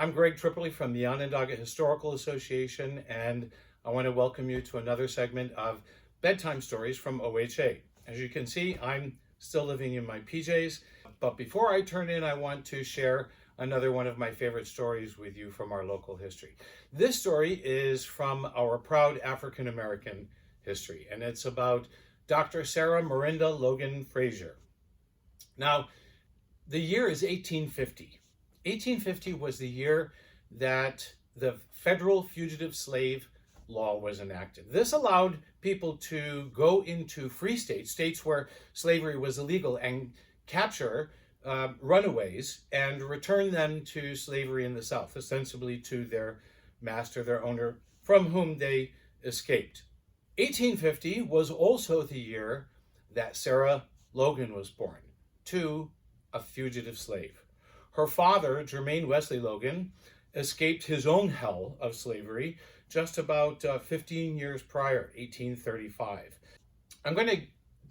I'm Greg Tripoli from the Onondaga Historical Association, and I want to welcome you to another segment of Bedtime Stories from OHA. As you can see, I'm still living in my PJs, but before I turn in, I want to share another one of my favorite stories with you from our local history. This story is from our proud African American history, and it's about Dr. Sarah Miranda Loguen Fraser. Now, the year is 1850. 1850 was the year that the federal Fugitive Slave Law was enacted. This allowed people to go into free states, states where slavery was illegal, and capture runaways and return them to slavery in the South, ostensibly to their master, their owner, from whom they escaped. 1850 was also the year that Sarah Loguen was born to a fugitive slave. Her father, Jermaine Loguen, escaped his own hell of slavery just about 15 years prior, 1835. I'm going to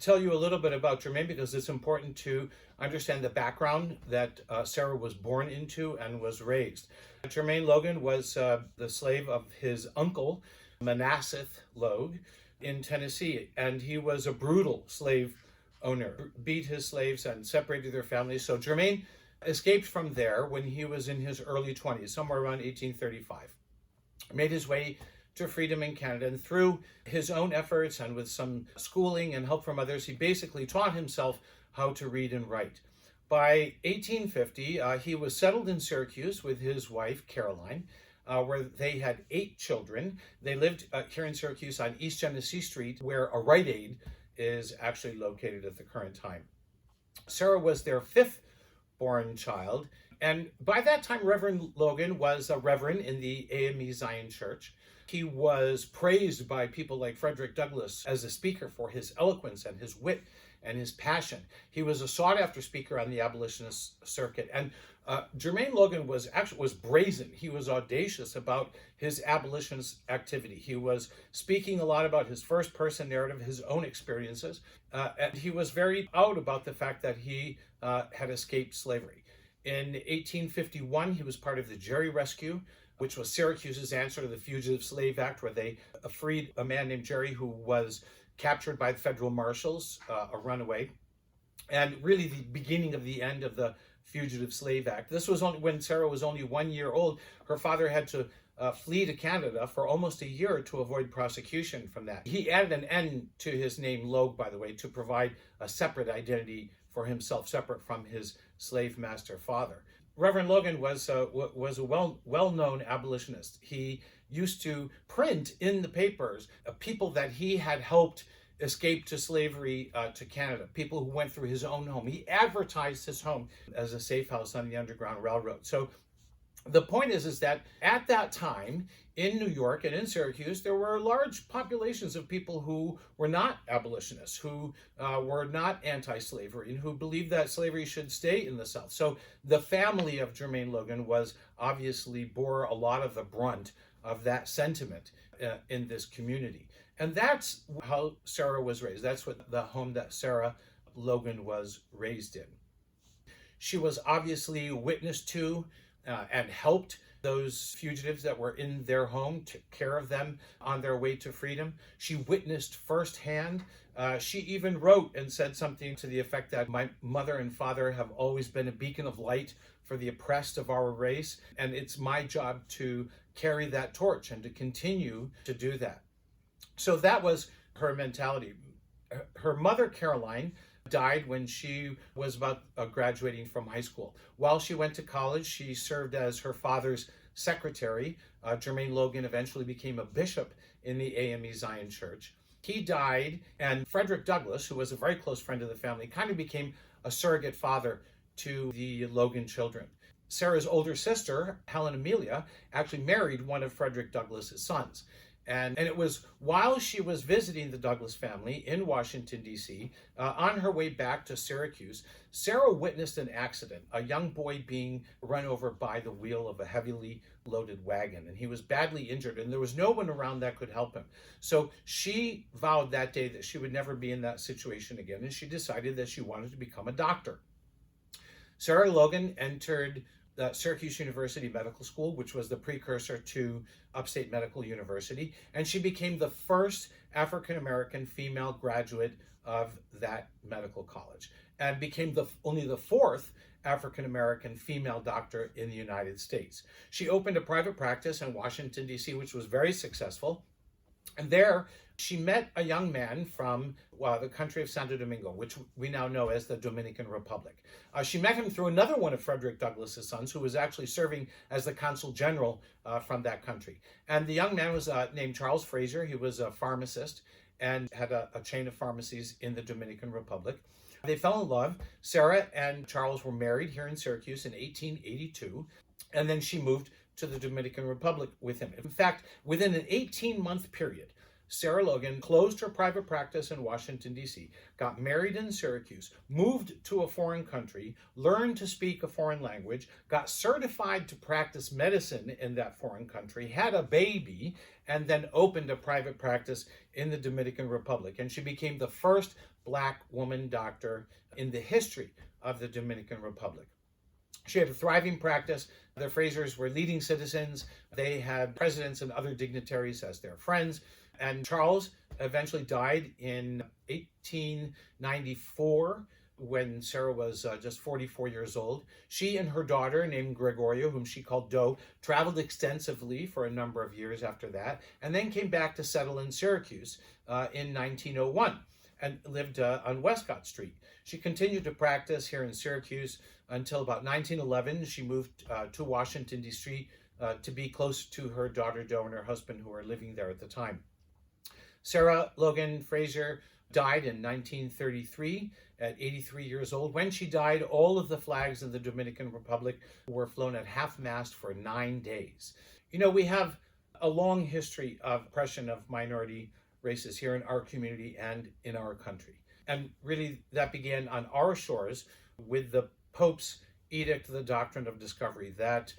tell you a little bit about Jermaine because it's important to understand the background that Sarah was born into and was raised. Jermaine Loguen was the slave of his uncle, Manasseh Loguen, in Tennessee, and he was a brutal slave owner, beat his slaves and separated their families. So Jermaine escaped from there when he was in his early 20s, somewhere around 1835. Made his way to freedom in Canada, and through his own efforts and with some schooling and help from others, he basically taught himself how to read and write. By 1850, he was settled in Syracuse with his wife, Caroline, where they had 8 children. They lived here in Syracuse on East Genesee Street, where a Rite Aid is actually located at the current time. Sarah was their 5th born child, and by that time Reverend Loguen was a reverend in the AME Zion Church. He was praised by people like Frederick Douglass as a speaker for his eloquence and his wit and his passion. He was a sought-after speaker on the abolitionist circuit, and Jermaine Loguen was brazen. He was audacious about his abolitionist activity. He was speaking a lot about his first-person narrative, his own experiences, and he was very out about the fact that he had escaped slavery. In 1851, he was part of the Jerry Rescue, which was Syracuse's answer to the Fugitive Slave Act, where they freed a man named Jerry who was captured by the federal marshals, a runaway, and really the beginning of the end of the Fugitive Slave Act. This was only when Sarah was only 1 year old. Her father had to flee to Canada for almost a year to avoid prosecution from that. He added an N to his name, Logue, by the way, to provide a separate identity for himself, separate from his slave master father. Reverend Loguen was a well-known abolitionist. He used to print in the papers people that he had helped escape to slavery to Canada, people who went through his own home. He advertised his home as a safe house on the Underground Railroad. So the point is that at that time in New York and in Syracuse, there were large populations of people who were not abolitionists, who were not anti-slavery, and who believed that slavery should stay in the South. So the family of Jermaine Loguen obviously bore a lot of the brunt of that sentiment in this community. And that's how Sarah was raised. That's what the home that Sarah Loguen was raised in. She was obviously witness to and helped those fugitives that were in their home, took care of them on their way to freedom. She witnessed firsthand. She even wrote and said something to the effect that my mother and father have always been a beacon of light for the oppressed of our race, and it's my job to carry that torch and to continue to do that. So that was her mentality. Her mother, Caroline, died when she was about graduating from high school. While she went to college, she served as her father's secretary. Jermaine Loguen eventually became a bishop in the AME Zion Church. He died, and Frederick Douglass, who was a very close friend of the family, kind of became a surrogate father to the Loguen children. Sarah's older sister, Helen Amelia, actually married one of Frederick Douglass's sons. And it was while she was visiting the Douglass family in Washington, D.C., on her way back to Syracuse, Sarah witnessed an accident, a young boy being run over by the wheel of a heavily loaded wagon. And he was badly injured, and there was no one around that could help him. So she vowed that day that she would never be in that situation again, and she decided that she wanted to become a doctor. Sarah Loguen entered Syracuse University Medical School, which was the precursor to Upstate Medical University, and she became the first African-American female graduate of that medical college, and became only the fourth African-American female doctor in the United States. She opened a private practice in Washington, D.C., which was very successful. And there, she met a young man from the country of Santo Domingo, which we now know as the Dominican Republic. She met him through another one of Frederick Douglass's sons, who was actually serving as the consul general from that country. And the young man was named Charles Fraser. He was a pharmacist and had a chain of pharmacies in the Dominican Republic. They fell in love. Sarah and Charles were married here in Syracuse in 1882, and then she moved to the Dominican Republic with him. In fact, within an 18-month period, Sarah Loguen closed her private practice in Washington, D.C., got married in Syracuse, moved to a foreign country, learned to speak a foreign language, got certified to practice medicine in that foreign country, had a baby, and then opened a private practice in the Dominican Republic. And she became the first Black woman doctor in the history of the Dominican Republic. She had a thriving practice. The Frasers were leading citizens. They had presidents and other dignitaries as their friends. And Charles eventually died in 1894 when Sarah was just 44 years old. She and her daughter, named Gregoria, whom she called Doe, traveled extensively for a number of years after that, and then came back to settle in Syracuse in 1901 and lived on Westcott Street. She continued to practice here in Syracuse until about 1911. She moved to Washington, D.C. To be close to her daughter Doe and her husband, who were living there at the time. Sarah Loguen Fraser died in 1933 at 83 years old. When she died, all of the flags in the Dominican Republic were flown at half-mast for 9 days. You know, we have a long history of oppression of minority races here in our community and in our country. And really, that began on our shores with the Pope's Edict of the Doctrine of Discovery that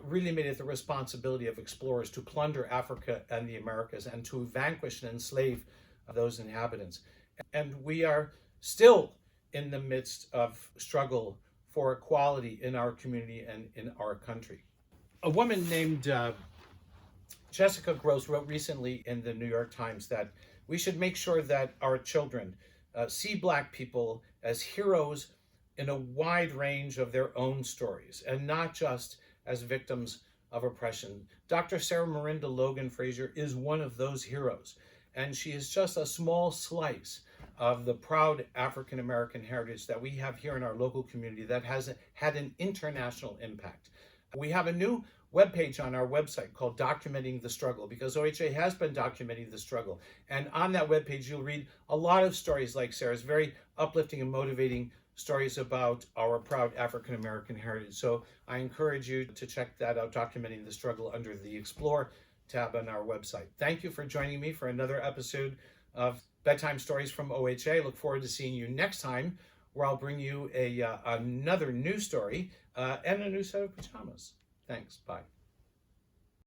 really made it the responsibility of explorers to plunder Africa and the Americas and to vanquish and enslave those inhabitants. And we are still in the midst of struggle for equality in our community and in our country. A woman named Jessica Gross wrote recently in the New York Times that we should make sure that our children see Black people as heroes in a wide range of their own stories and not just as victims of oppression. Dr. Sarah Miranda Loguen Fraser is one of those heroes, and she is just a small slice of the proud African-American heritage that we have here in our local community that has had an international impact. We have a new webpage on our website called Documenting the Struggle, because OHA has been documenting the struggle. And on that webpage, you'll read a lot of stories like Sarah's, very uplifting and motivating stories about our proud African-American heritage. So I encourage you to check that out, Documenting the Struggle, under the Explore tab on our website. Thank you for joining me for another episode of Bedtime Stories from OHA. I look forward to seeing you next time, where I'll bring you another new story and a new set of pajamas. Thanks. Bye.